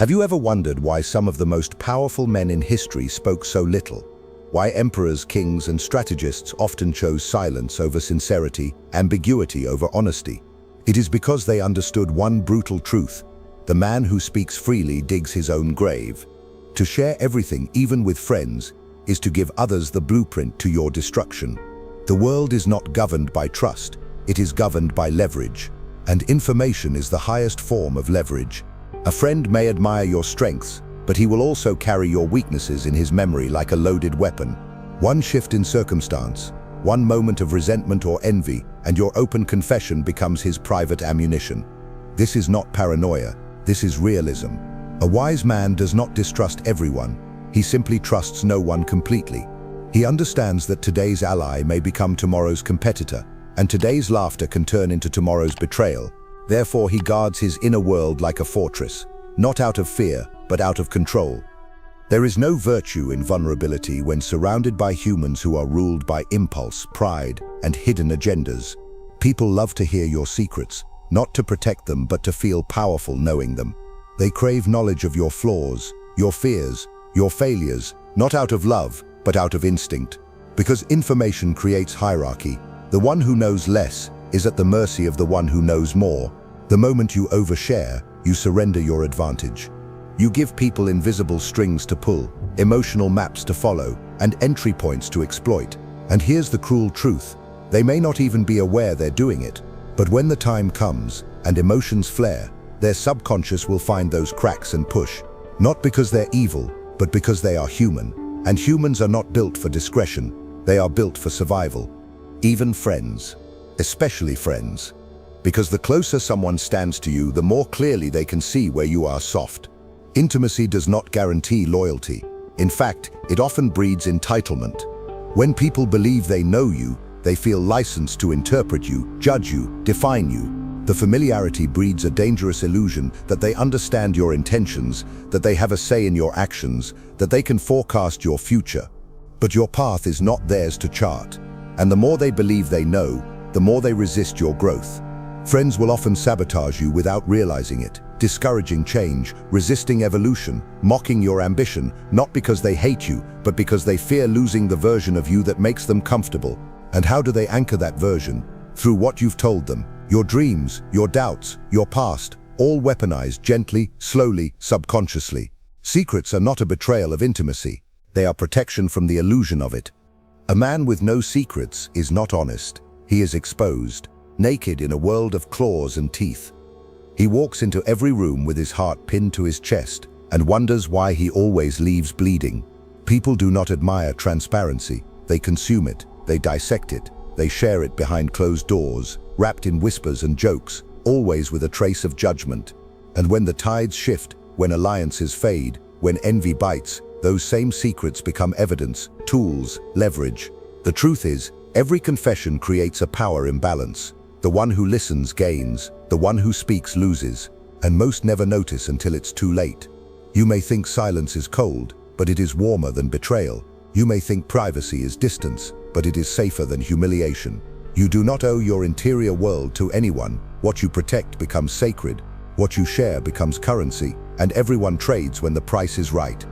Have you ever wondered why some of the most powerful men in history spoke so little? Why emperors, kings, and strategists often chose silence over sincerity, ambiguity over honesty? It is because they understood one brutal truth: the man who speaks freely digs his own grave. To share everything, even with friends, is to give others the blueprint to your destruction. The world is not governed by trust, it is governed by leverage. And information is the highest form of leverage. A friend may admire your strengths, but he will also carry your weaknesses in his memory like a loaded weapon. One shift in circumstance, one moment of resentment or envy, and your open confession becomes his private ammunition. This is not paranoia, this is realism. A wise man does not distrust everyone, he simply trusts no one completely. He understands that today's ally may become tomorrow's competitor, and today's laughter can turn into tomorrow's betrayal. Therefore, he guards his inner world like a fortress, not out of fear, but out of control. There is no virtue in vulnerability when surrounded by humans who are ruled by impulse, pride, and hidden agendas. People love to hear your secrets, not to protect them, but to feel powerful knowing them. They crave knowledge of your flaws, your fears, your failures, not out of love, but out of instinct. Because information creates hierarchy, the one who knows less is at the mercy of the one who knows more. The moment you overshare, you surrender your advantage. You give people invisible strings to pull, emotional maps to follow, and entry points to exploit. And here's the cruel truth: they may not even be aware they're doing it. But when the time comes, and emotions flare, their subconscious will find those cracks and push. Not because they're evil, but because they are human. And humans are not built for discretion, they are built for survival. Even friends, especially friends. Because the closer someone stands to you, the more clearly they can see where you are soft. Intimacy does not guarantee loyalty. In fact, it often breeds entitlement. When people believe they know you, they feel licensed to interpret you, judge you, define you. The familiarity breeds a dangerous illusion that they understand your intentions, that they have a say in your actions, that they can forecast your future. But your path is not theirs to chart. And the more they believe they know, the more they resist your growth. Friends will often sabotage you without realizing it, discouraging change, resisting evolution, mocking your ambition, not because they hate you, but because they fear losing the version of you that makes them comfortable. And how do they anchor that version? Through what you've told them. Your dreams, your doubts, your past, all weaponized gently, slowly, subconsciously. Secrets are not a betrayal of intimacy. They are protection from the illusion of it. A man with no secrets is not honest. He is exposed, naked in a world of claws and teeth. He walks into every room with his heart pinned to his chest and wonders why he always leaves bleeding. People do not admire transparency. They consume it, they dissect it, they share it behind closed doors, wrapped in whispers and jokes, always with a trace of judgment. And when the tides shift, when alliances fade, when envy bites, those same secrets become evidence, tools, leverage. The truth is, every confession creates a power imbalance. The one who listens gains, the one who speaks loses, and most never notice until it's too late. You may think silence is cold, but it is warmer than betrayal. You may think privacy is distance, but it is safer than humiliation. You do not owe your interior world to anyone. What you protect becomes sacred, what you share becomes currency, and everyone trades when the price is right.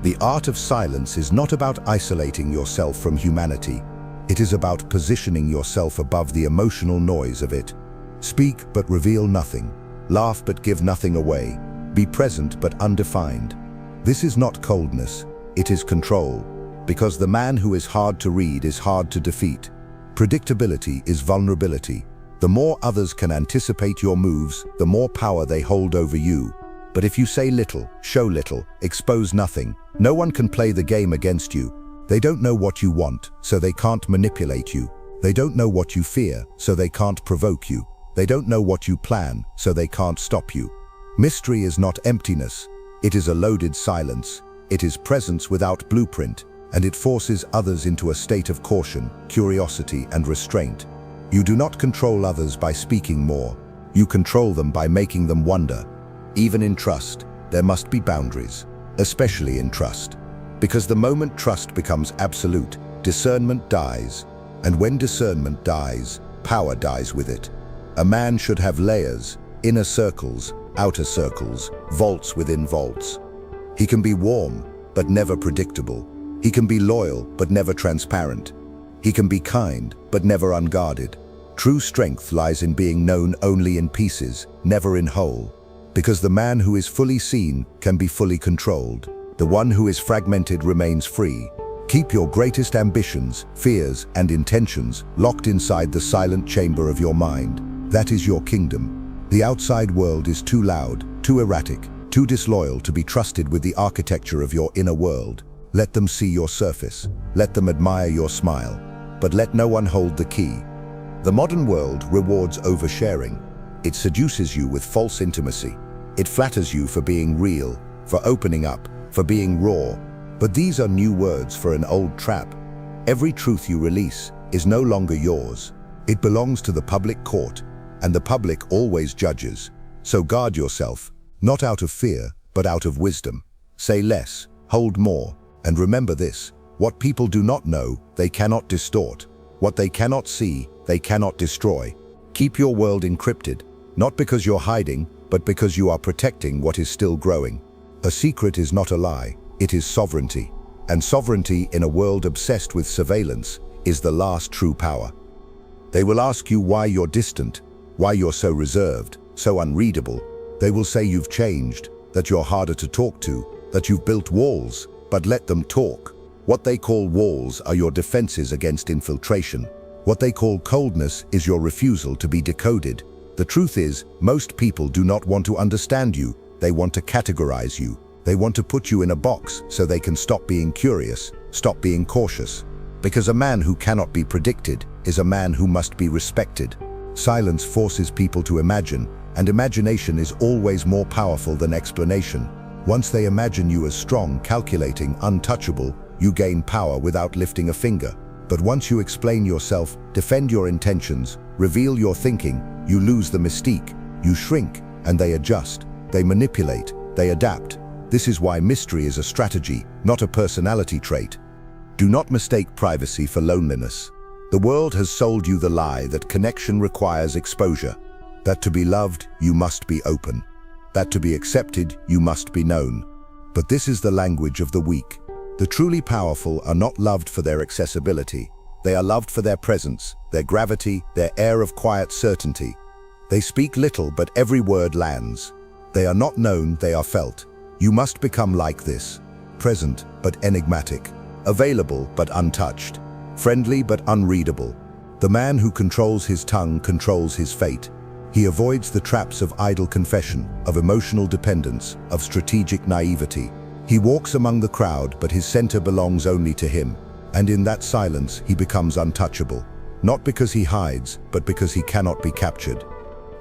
The art of silence is not about isolating yourself from humanity. It is about positioning yourself above the emotional noise of it. Speak but reveal nothing. Laugh but give nothing away. Be present but undefined. This is not coldness, it is control. Because the man who is hard to read is hard to defeat. Predictability is vulnerability. The more others can anticipate your moves, the more power they hold over you. But if you say little, show little, expose nothing, no one can play the game against you. They don't know what you want, so they can't manipulate you. They don't know what you fear, so they can't provoke you. They don't know what you plan, so they can't stop you. Mystery is not emptiness. It is a loaded silence. It is presence without blueprint, and it forces others into a state of caution, curiosity, and restraint. You do not control others by speaking more. You control them by making them wonder. Even in trust, there must be boundaries, especially in trust. Because the moment trust becomes absolute, discernment dies. And when discernment dies, power dies with it. A man should have layers, inner circles, outer circles, vaults within vaults. He can be warm, but never predictable. He can be loyal, but never transparent. He can be kind, but never unguarded. True strength lies in being known only in pieces, never in whole. Because the man who is fully seen can be fully controlled. The one who is fragmented remains free. Keep your greatest ambitions, fears, and intentions locked inside the silent chamber of your mind. That is your kingdom. The outside world is too loud, too erratic, too disloyal to be trusted with the architecture of your inner world. Let them see your surface. Let them admire your smile. But let no one hold the key. The modern world rewards oversharing. It seduces you with false intimacy. It flatters you for being real, for opening up, for being raw. But these are new words for an old trap. Every truth you release is no longer yours. It belongs to the public court, and the public always judges. So guard yourself, not out of fear, but out of wisdom. Say less, hold more, and remember this: what people do not know, they cannot distort. What they cannot see, they cannot destroy. Keep your world encrypted, not because you're hiding, but because you are protecting what is still growing. A secret is not a lie, it is sovereignty. And sovereignty in a world obsessed with surveillance is the last true power. They will ask you why you're distant, why you're so reserved, so unreadable. They will say you've changed, that you're harder to talk to, that you've built walls, but let them talk. What they call walls are your defenses against infiltration. What they call coldness is your refusal to be decoded. The truth is, most people do not want to understand you. They want to categorize you. They want to put you in a box so they can stop being curious, stop being cautious. Because a man who cannot be predicted is a man who must be respected. Silence forces people to imagine, and imagination is always more powerful than explanation. Once they imagine you as strong, calculating, untouchable, you gain power without lifting a finger. But once you explain yourself, defend your intentions, reveal your thinking, you lose the mystique. You shrink, and they adjust. They manipulate, they adapt. This is why mystery is a strategy, not a personality trait. Do not mistake privacy for loneliness. The world has sold you the lie that connection requires exposure. That to be loved, you must be open. That to be accepted, you must be known. But this is the language of the weak. The truly powerful are not loved for their accessibility. They are loved for their presence, their gravity, their air of quiet certainty. They speak little, but every word lands. They are not known, they are felt. You must become like this: present but enigmatic, available but untouched, friendly but unreadable. The man who controls his tongue controls his fate. He avoids the traps of idle confession, of emotional dependence, of strategic naivety. He walks among the crowd, but his center belongs only to him. And in that silence, he becomes untouchable. Not because he hides, but because he cannot be captured.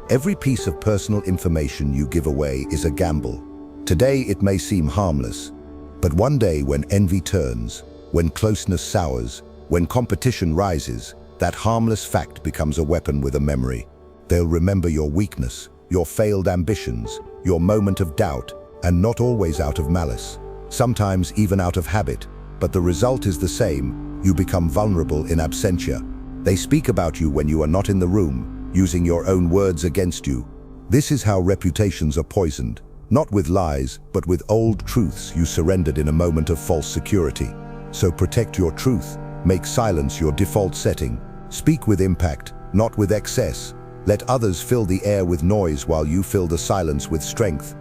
Every piece of personal information you give away is a gamble. Today it may seem harmless, but one day when envy turns, when closeness sours, when competition rises, that harmless fact becomes a weapon with a memory. They'll remember your weakness, your failed ambitions, your moment of doubt, and not always out of malice. Sometimes even out of habit, but the result is the same: you become vulnerable in absentia. They speak about you when you are not in the room, using your own words against you. This is how reputations are poisoned, not with lies, but with old truths you surrendered in a moment of false security. So protect your truth, make silence your default setting. Speak with impact, not with excess. Let others fill the air with noise while you fill the silence with strength.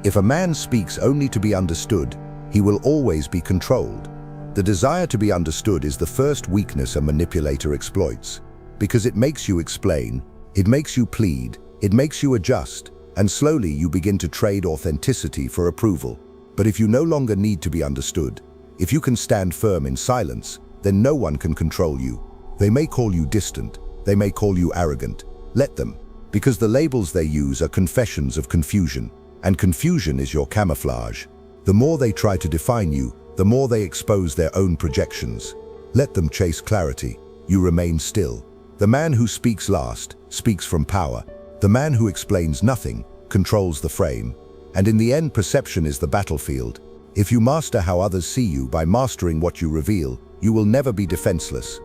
If a man speaks only to be understood, he will always be controlled. The desire to be understood is the first weakness a manipulator exploits, because it makes you explain, it makes you plead, it makes you adjust, and slowly you begin to trade authenticity for approval. But if you no longer need to be understood, if you can stand firm in silence, then no one can control you. They may call you distant, they may call you arrogant. Let them, because the labels they use are confessions of confusion. And confusion is your camouflage. The more they try to define you, the more they expose their own projections. Let them chase clarity. You remain still. The man who speaks last speaks from power. The man who explains nothing controls the frame. And in the end, perception is the battlefield. If you master how others see you by mastering what you reveal, you will never be defenseless.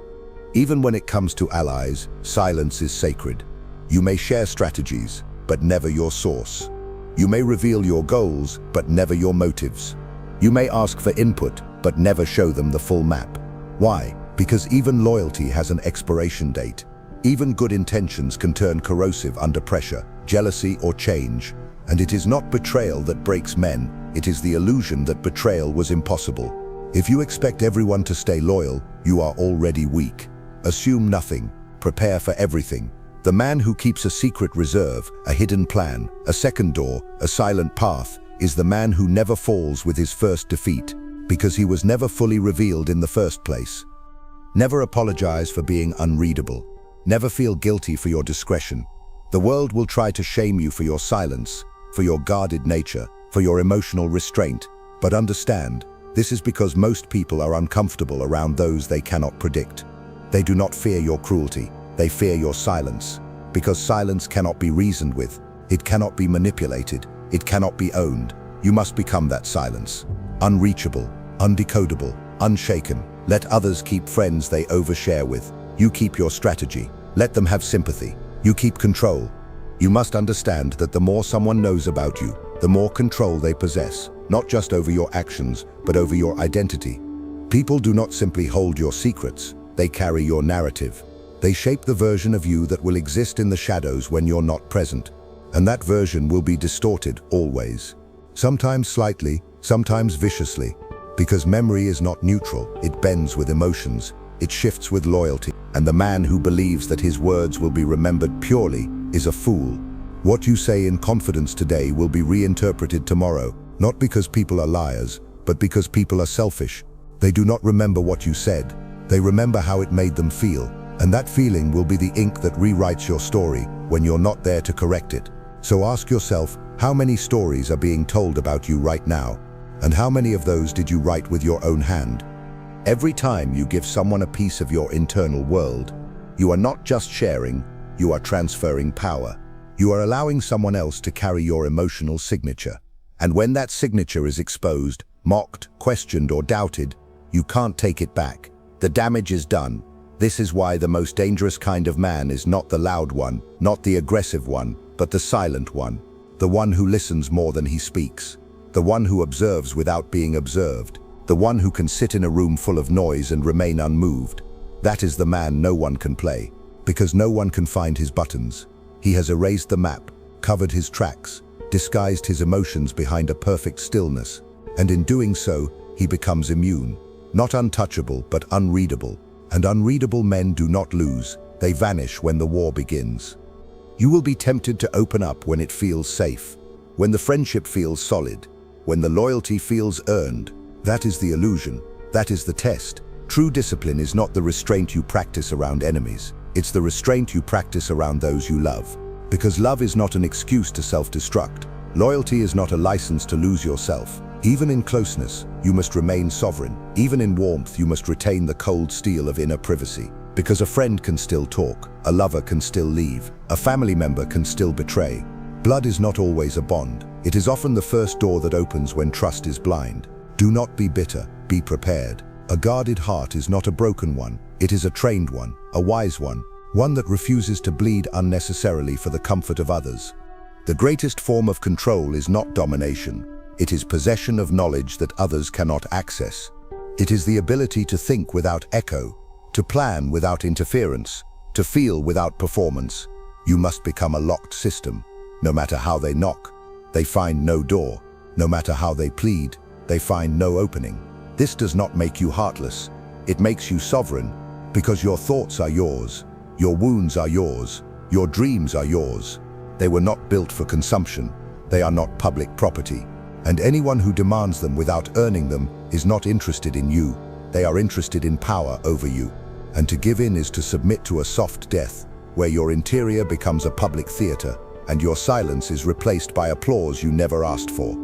Even when it comes to allies, silence is sacred. You may share strategies, but never your source. You may reveal your goals, but never your motives. You may ask for input, but never show them the full map. Why? Because even loyalty has an expiration date. Even good intentions can turn corrosive under pressure, jealousy, or change. And it is not betrayal that breaks men, it is the illusion that betrayal was impossible. If you expect everyone to stay loyal, you are already weak. Assume nothing, prepare for everything. The man who keeps a secret reserve, a hidden plan, a second door, a silent path, is the man who never falls with his first defeat, because he was never fully revealed in the first place. Never apologize for being unreadable. Never feel guilty for your discretion. The world will try to shame you for your silence, for your guarded nature, for your emotional restraint. But understand, this is because most people are uncomfortable around those they cannot predict. They do not fear your cruelty, they fear your silence. Because silence cannot be reasoned with, it cannot be manipulated, it cannot be owned. You must become that silence. Unreachable, undecodable, unshaken. Let others keep friends they overshare with. You keep your strategy. Let them have sympathy. You keep control. You must understand that the more someone knows about you, the more control they possess, not just over your actions, but over your identity. People do not simply hold your secrets, they carry your narrative. They shape the version of you that will exist in the shadows when you're not present. And that version will be distorted always. Sometimes slightly, sometimes viciously. Because memory is not neutral, it bends with emotions. It shifts with loyalty, and the man who believes that his words will be remembered purely is a fool. What you say in confidence today will be reinterpreted tomorrow, not because people are liars, but because people are selfish. They do not remember what you said, they remember how it made them feel, and that feeling will be the ink that rewrites your story when you're not there to correct it. So ask yourself, how many stories are being told about you right now? And how many of those did you write with your own hand? Every time you give someone a piece of your internal world, you are not just sharing, you are transferring power. You are allowing someone else to carry your emotional signature. And when that signature is exposed, mocked, questioned, or doubted, you can't take it back. The damage is done. This is why the most dangerous kind of man is not the loud one, not the aggressive one, but the silent one. The one who listens more than he speaks. The one who observes without being observed. The one who can sit in a room full of noise and remain unmoved. That is the man no one can play, because no one can find his buttons. He has erased the map, covered his tracks, disguised his emotions behind a perfect stillness, and in doing so, he becomes immune. Not untouchable, but unreadable. And unreadable men do not lose, they vanish when the war begins. You will be tempted to open up when it feels safe, when the friendship feels solid, when the loyalty feels earned. That is the illusion. That is the test. True discipline is not the restraint you practice around enemies. It's the restraint you practice around those you love. Because love is not an excuse to self-destruct. Loyalty is not a license to lose yourself. Even in closeness, you must remain sovereign. Even in warmth, you must retain the cold steel of inner privacy. Because a friend can still talk, a lover can still leave, a family member can still betray. Blood is not always a bond. It is often the first door that opens when trust is blind. Do not be bitter, be prepared. A guarded heart is not a broken one, it is a trained one, a wise one that refuses to bleed unnecessarily for the comfort of others. The greatest form of control is not domination, it is possession of knowledge that others cannot access. It is the ability to think without echo, to plan without interference, to feel without performance. You must become a locked system. No matter how they knock, they find no door. No matter how they plead, they find no opening. This does not make you heartless. It makes you sovereign, because your thoughts are yours, your wounds are yours, your dreams are yours. They were not built for consumption. They are not public property. And anyone who demands them without earning them is not interested in you. They are interested in power over you. And to give in is to submit to a soft death, where your interior becomes a public theater, and your silence is replaced by applause you never asked for.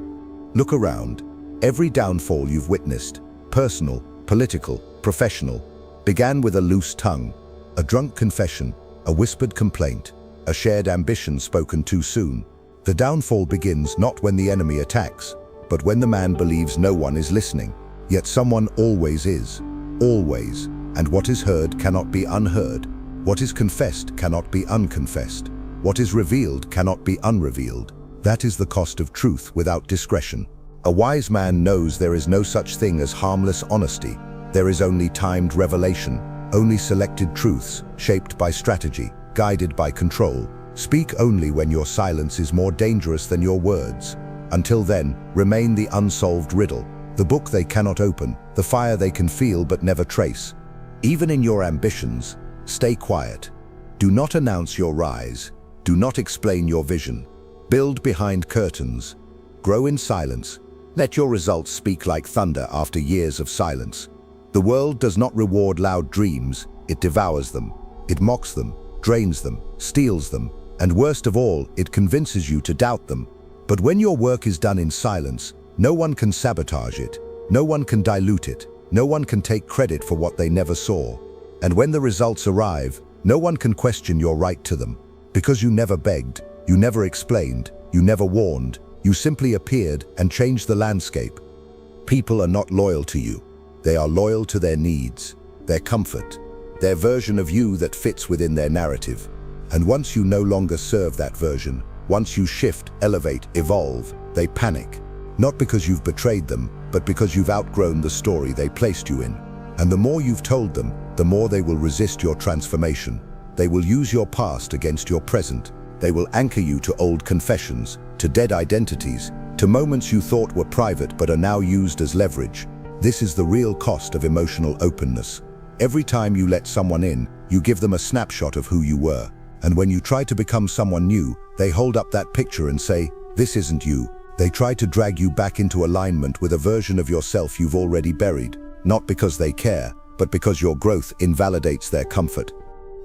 Look around. Every downfall you've witnessed, personal, political, professional, began with a loose tongue, a drunk confession, a whispered complaint, a shared ambition spoken too soon. The downfall begins not when the enemy attacks, but when the man believes no one is listening. Yet someone always is, always, and what is heard cannot be unheard. What is confessed cannot be unconfessed. What is revealed cannot be unrevealed. That is the cost of truth without discretion. A wise man knows there is no such thing as harmless honesty. There is only timed revelation, only selected truths, shaped by strategy, guided by control. Speak only when your silence is more dangerous than your words. Until then, remain the unsolved riddle, the book they cannot open, the fire they can feel but never trace. Even in your ambitions, stay quiet. Do not announce your rise. Do not explain your vision. Build behind curtains. Grow in silence. Let your results speak like thunder after years of silence. The world does not reward loud dreams, it devours them. It mocks them, drains them, steals them, and worst of all, it convinces you to doubt them. But when your work is done in silence, no one can sabotage it, no one can dilute it, no one can take credit for what they never saw. And when the results arrive, no one can question your right to them. Because you never begged, you never explained, you never warned, you simply appeared and changed the landscape. People are not loyal to you. They are loyal to their needs, their comfort, their version of you that fits within their narrative. And once you no longer serve that version, once you shift, elevate, evolve, they panic. Not because you've betrayed them, but because you've outgrown the story they placed you in. And the more you've told them, the more they will resist your transformation. They will use your past against your present. They will anchor you to old confessions, to dead identities, to moments you thought were private but are now used as leverage. This is the real cost of emotional openness. Every time you let someone in, you give them a snapshot of who you were. And when you try to become someone new, they hold up that picture and say, "This isn't you." They try to drag you back into alignment with a version of yourself you've already buried, not because they care, but because your growth invalidates their comfort.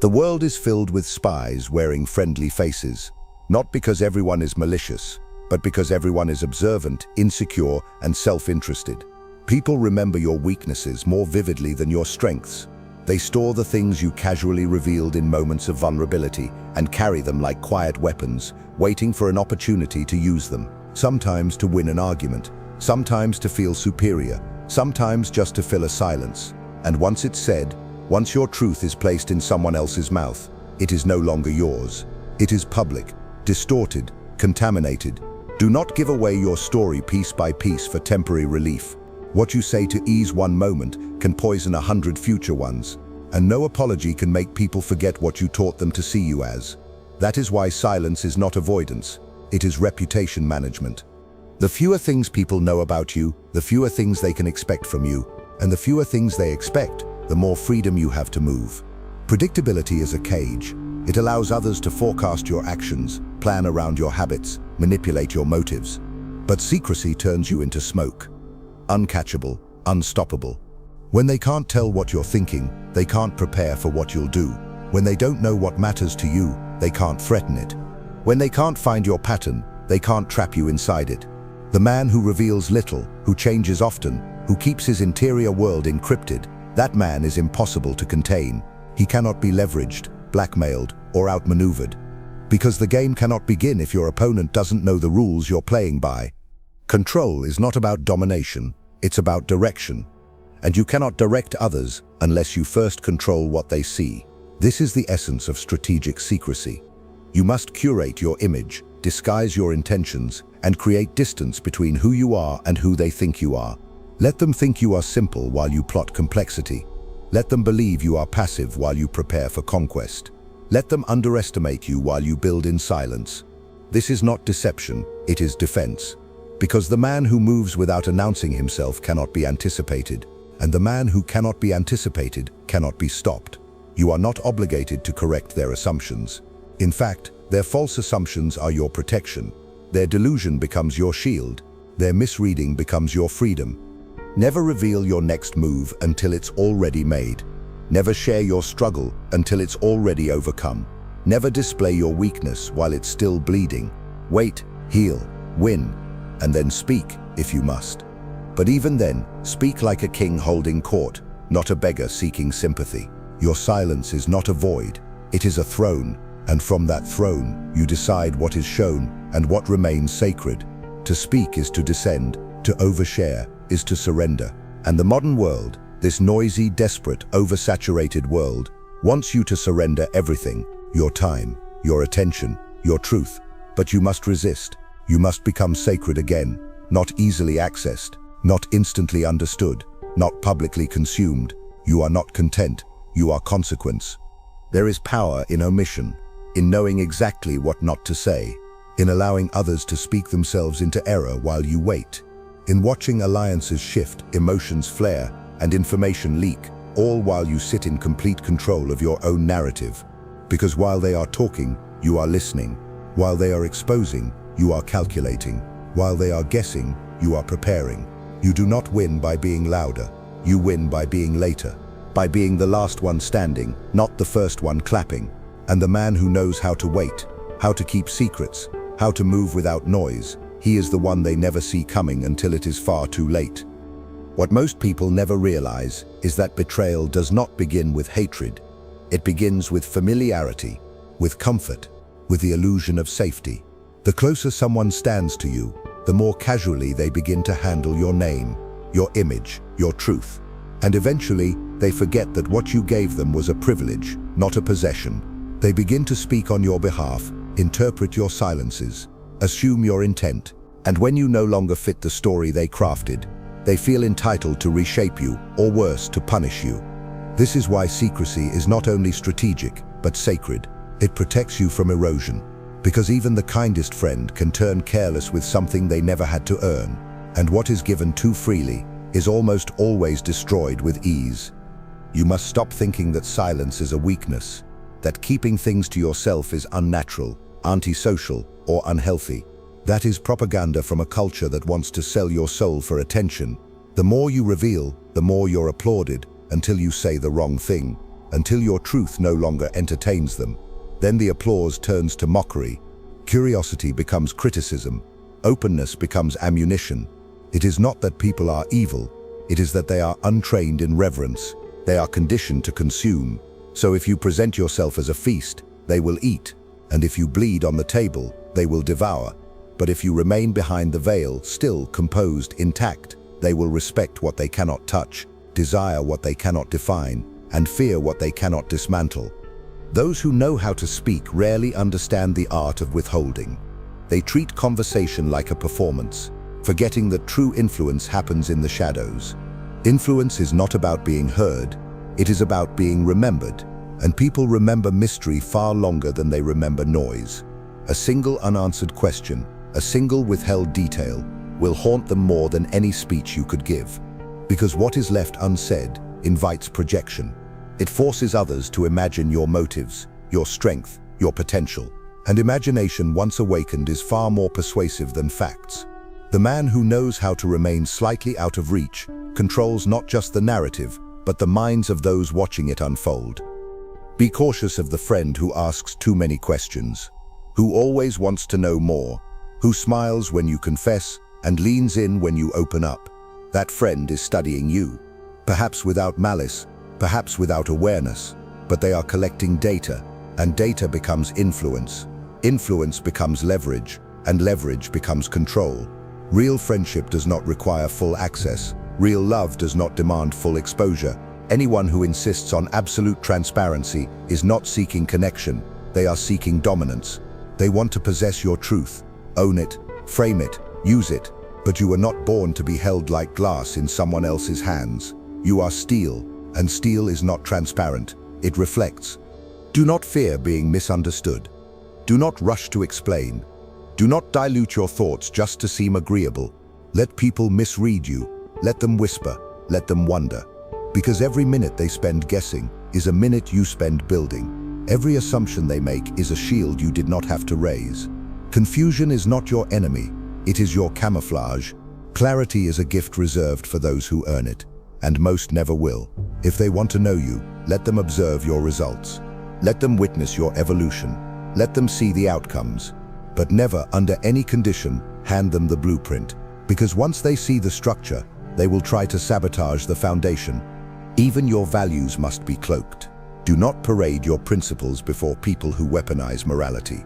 The world is filled with spies wearing friendly faces, not because everyone is malicious, but because everyone is observant, insecure, and self-interested. People remember your weaknesses more vividly than your strengths. They store the things you casually revealed in moments of vulnerability and carry them like quiet weapons, waiting for an opportunity to use them. Sometimes to win an argument, sometimes to feel superior, sometimes just to fill a silence. And once it's said, once your truth is placed in someone else's mouth, it is no longer yours. It is public, distorted, contaminated. Do not give away your story piece by piece for temporary relief. What you say to ease one moment can poison 100 future ones. And no apology can make people forget what you taught them to see you as. That is why silence is not avoidance. It is reputation management. The fewer things people know about you, the fewer things they can expect from you. And the fewer things they expect, the more freedom you have to move. Predictability is a cage. It allows others to forecast your actions, plan around your habits, manipulate your motives. But secrecy turns you into smoke. Uncatchable, unstoppable. When they can't tell what you're thinking, they can't prepare for what you'll do. When they don't know what matters to you, they can't threaten it. When they can't find your pattern, they can't trap you inside it. The man who reveals little, who changes often, who keeps his interior world encrypted, that man is impossible to contain. He cannot be leveraged, blackmailed, or outmaneuvered. Because the game cannot begin if your opponent doesn't know the rules you're playing by. Control is not about domination, it's about direction. And you cannot direct others unless you first control what they see. This is the essence of strategic secrecy. You must curate your image, disguise your intentions, and create distance between who you are and who they think you are. Let them think you are simple while you plot complexity. Let them believe you are passive while you prepare for conquest. Let them underestimate you while you build in silence. This is not deception, it is defense. Because the man who moves without announcing himself cannot be anticipated, and the man who cannot be anticipated cannot be stopped. You are not obligated to correct their assumptions. In fact, their false assumptions are your protection. Their delusion becomes your shield. Their misreading becomes your freedom. Never reveal your next move until it's already made. Never share your struggle until it's already overcome. Never display your weakness while it's still bleeding. Wait, heal, win, and then speak if you must. But even then, speak like a king holding court, not a beggar seeking sympathy. Your silence is not a void, it is a throne, and from that throne, you decide what is shown and what remains sacred. To speak is to descend, to overshare is to surrender. And the modern world, this noisy, desperate, oversaturated world, wants you to surrender everything, your time, your attention, your truth. But you must resist. You must become sacred again, not easily accessed, not instantly understood, not publicly consumed. You are not content, you are consequence. There is power in omission, in knowing exactly what not to say, in allowing others to speak themselves into error while you wait, in watching alliances shift, emotions flare, and information leak, all while you sit in complete control of your own narrative. Because while they are talking, you are listening. While they are exposing, you are calculating. While they are guessing, you are preparing. You do not win by being louder. You win by being later. By being the last one standing, not the first one clapping. And the man who knows how to wait, how to keep secrets, how to move without noise, he is the one they never see coming until it is far too late. What most people never realize is that betrayal does not begin with hatred. It begins with familiarity, with comfort, with the illusion of safety. The closer someone stands to you, the more casually they begin to handle your name, your image, your truth. And eventually, they forget that what you gave them was a privilege, not a possession. They begin to speak on your behalf, interpret your silences, assume your intent, and when you no longer fit the story they crafted, they feel entitled to reshape you, or worse, to punish you. This is why secrecy is not only strategic, but sacred. It protects you from erosion, because even the kindest friend can turn careless with something they never had to earn, and what is given too freely is almost always destroyed with ease. You must stop thinking that silence is a weakness, that keeping things to yourself is unnatural, antisocial, or unhealthy. That is propaganda from a culture that wants to sell your soul for attention. The more you reveal, the more you're applauded, until you say the wrong thing, until your truth no longer entertains them. Then the applause turns to mockery. Curiosity becomes criticism. Openness becomes ammunition. It is not that people are evil, it is that they are untrained in reverence. They are conditioned to consume. So if you present yourself as a feast, they will eat. And if you bleed on the table, they will devour. But if you remain behind the veil, still composed, intact, they will respect what they cannot touch, desire what they cannot define, and fear what they cannot dismantle. Those who know how to speak rarely understand the art of withholding. They treat conversation like a performance, forgetting that true influence happens in the shadows. Influence is not about being heard, it is about being remembered, and people remember mystery far longer than they remember noise. A single unanswered question, a single withheld detail, will haunt them more than any speech you could give. Because what is left unsaid invites projection. It forces others to imagine your motives, your strength, your potential. And imagination once awakened is far more persuasive than facts. The man who knows how to remain slightly out of reach controls not just the narrative, but the minds of those watching it unfold. Be cautious of the friend who asks too many questions, who always wants to know more, who smiles when you confess and leans in when you open up. That friend is studying you, perhaps without malice, perhaps without awareness, but they are collecting data, and data becomes influence. Influence becomes leverage, and leverage becomes control. Real friendship does not require full access. Real love does not demand full exposure. Anyone who insists on absolute transparency is not seeking connection, they are seeking dominance. They want to possess your truth, own it, frame it, use it, but you were not born to be held like glass in someone else's hands. You are steel, and steel is not transparent, it reflects. Do not fear being misunderstood. Do not rush to explain. Do not dilute your thoughts just to seem agreeable. Let people misread you. Let them whisper. Let them wonder. Because every minute they spend guessing is a minute you spend building. Every assumption they make is a shield you did not have to raise. Confusion is not your enemy. It is your camouflage. Clarity is a gift reserved for those who earn it, and most never will. If they want to know you, let them observe your results. Let them witness your evolution. Let them see the outcomes. But never, under any condition, hand them the blueprint, because once they see the structure, they will try to sabotage the foundation. Even your values must be cloaked. Do not parade your principles before people who weaponize morality.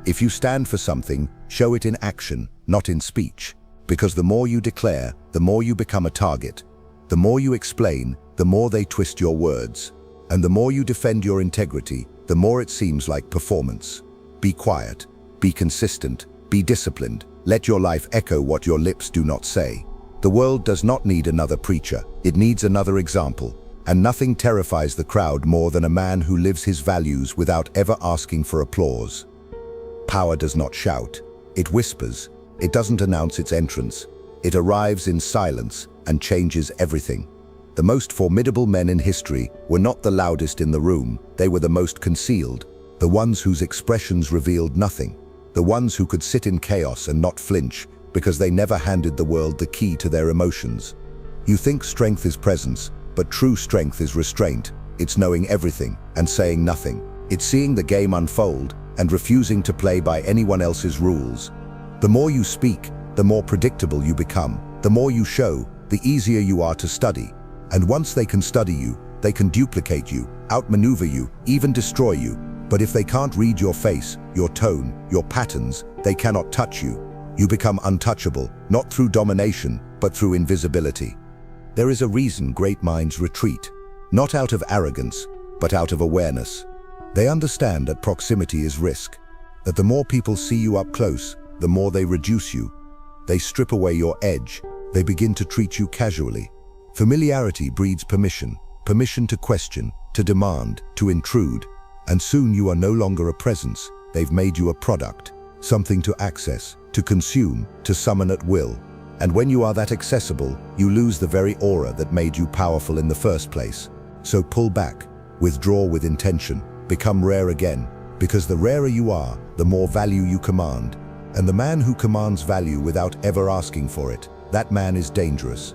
If you stand for something, show it in action, not in speech, because the more you declare, the more you become a target. The more you explain, the more they twist your words. And the more you defend your integrity, the more it seems like performance. Be quiet. Be consistent, be disciplined, Let your life echo what your lips do not say. The world does not need another preacher, it needs another example. And nothing terrifies the crowd more than a man who lives his values without ever asking for applause. Power does not shout, it whispers. It doesn't announce its entrance. It arrives in silence and changes everything. The most formidable men in history were not the loudest in the room, they were the most concealed, the ones whose expressions revealed nothing, the ones who could sit in chaos and not flinch because they never handed the world the key to their emotions. You think strength is presence, but true strength is restraint. It's knowing everything and saying nothing. It's seeing the game unfold and refusing to play by anyone else's rules. The more you speak, the more predictable you become. The more you show, the easier you are to study. And once they can study you, they can duplicate you, outmaneuver you, even destroy you. But if they can't read your face, your tone, your patterns, they cannot touch you. You become untouchable, not through domination, but through invisibility. There is a reason great minds retreat, not out of arrogance, but out of awareness. They understand that proximity is risk, that the more people see you up close, the more they reduce you. They strip away your edge. They begin to treat you casually. Familiarity breeds permission, permission to question, to demand, to intrude. And soon you are no longer a presence. They've made you a product, something to access, to consume, to summon at will. And when you are that accessible, you lose the very aura that made you powerful in the first place. So pull back, withdraw with intention, become rare again, because the rarer you are, the more value you command. And the man who commands value without ever asking for it, that man is dangerous.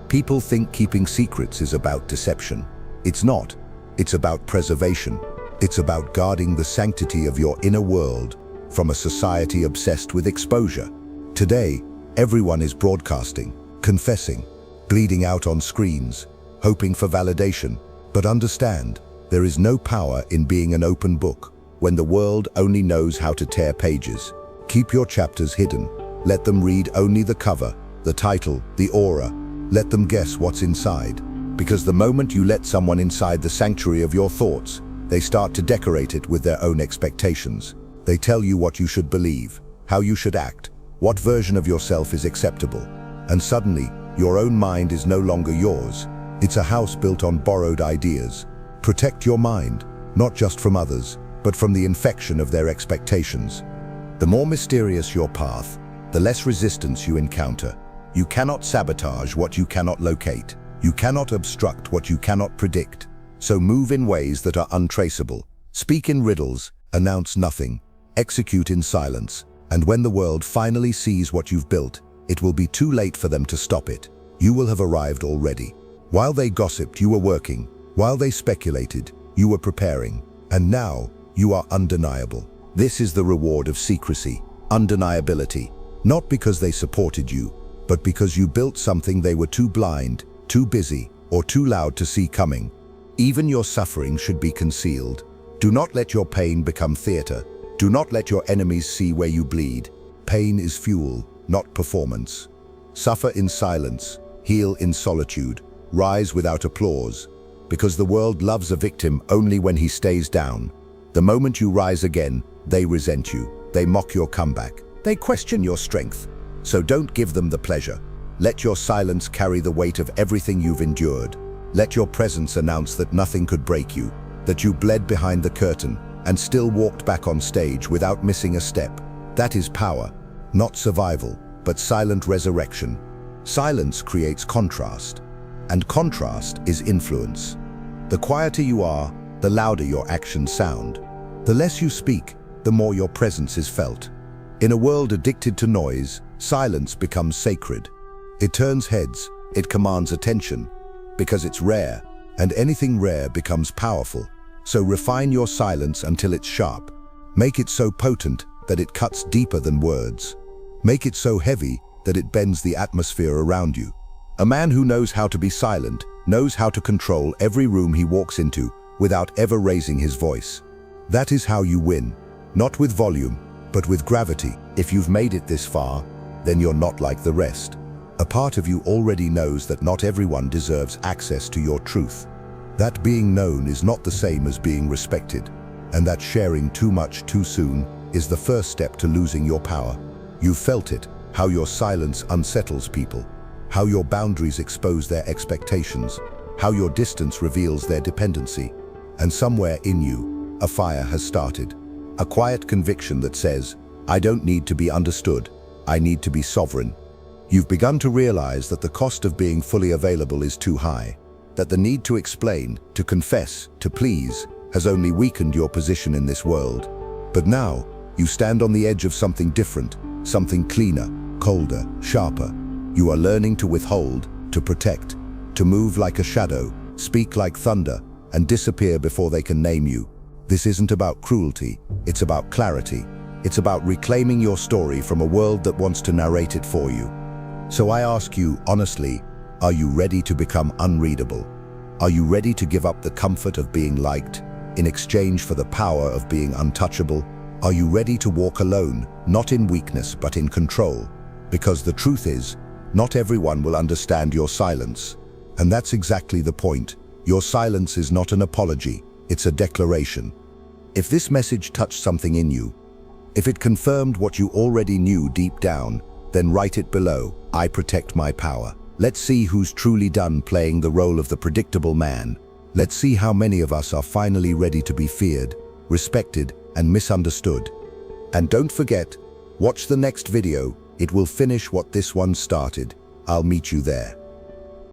People think keeping secrets is about deception. It's not. It's about preservation. It's about guarding the sanctity of your inner world from a society obsessed with exposure. Today, everyone is broadcasting, confessing, bleeding out on screens, hoping for validation. But understand, there is no power in being an open book when the world only knows how to tear pages. Keep your chapters hidden. Let them read only the cover, the title, the aura. Let them guess what's inside. Because the moment you let someone inside the sanctuary of your thoughts, they start to decorate it with their own expectations. They tell you what you should believe, how you should act, what version of yourself is acceptable. And suddenly, your own mind is no longer yours. It's a house built on borrowed ideas. Protect your mind, not just from others, but from the infection of their expectations. The more mysterious your path, the less resistance you encounter. You cannot sabotage what you cannot locate. You cannot obstruct what you cannot predict. So move in ways that are untraceable. Speak in riddles, announce nothing, execute in silence. And when the world finally sees what you've built, it will be too late for them to stop it. You will have arrived already. While they gossiped, you were working. While they speculated, you were preparing. And now, you are undeniable. This is the reward of secrecy, undeniability. Not because they supported you, but because you built something they were too blind, too busy, or too loud to see coming. Even your suffering should be concealed. Do not let your pain become theater. Do not let your enemies see where you bleed. Pain is fuel, not performance. Suffer in silence, heal in solitude, rise without applause. Because the world loves a victim only when he stays down. The moment you rise again, they resent you. They mock your comeback. They question your strength. So don't give them the pleasure. Let your silence carry the weight of everything you've endured. Let your presence announce that nothing could break you, that you bled behind the curtain and still walked back on stage without missing a step. That is power, not survival, but silent resurrection. Silence creates contrast, and contrast is influence. The quieter you are, the louder your actions sound. The less you speak, the more your presence is felt. In a world addicted to noise, silence becomes sacred. It turns heads, it commands attention, because it's rare, and anything rare becomes powerful. So refine your silence until it's sharp. Make it so potent that it cuts deeper than words. Make it so heavy that it bends the atmosphere around you. A man who knows how to be silent knows how to control every room he walks into without ever raising his voice. That is how you win, not with volume, but with gravity. If you've made it this far, then you're not like the rest. A part of you already knows that not everyone deserves access to your truth. That being known is not the same as being respected, and that sharing too much too soon is the first step to losing your power. You've felt it, how your silence unsettles people, how your boundaries expose their expectations, how your distance reveals their dependency. And somewhere in you, a fire has started. A quiet conviction that says, I don't need to be understood, I need to be sovereign. You've begun to realize that the cost of being fully available is too high, that the need to explain, to confess, to please, has only weakened your position in this world. But now, you stand on the edge of something different, something cleaner, colder, sharper. You are learning to withhold, to protect, to move like a shadow, speak like thunder, and disappear before they can name you. This isn't about cruelty, it's about clarity. It's about reclaiming your story from a world that wants to narrate it for you. So I ask you, honestly, are you ready to become unreadable? Are you ready to give up the comfort of being liked in exchange for the power of being untouchable? Are you ready to walk alone, not in weakness but in control? Because the truth is, not everyone will understand your silence. And that's exactly the point. Your silence is not an apology, it's a declaration. If this message touched something in you, if it confirmed what you already knew deep down, then write it below, I protect my power. Let's see who's truly done playing the role of the predictable man. Let's see how many of us are finally ready to be feared, respected, and misunderstood. And don't forget, watch the next video. It will finish what this one started. I'll meet you there.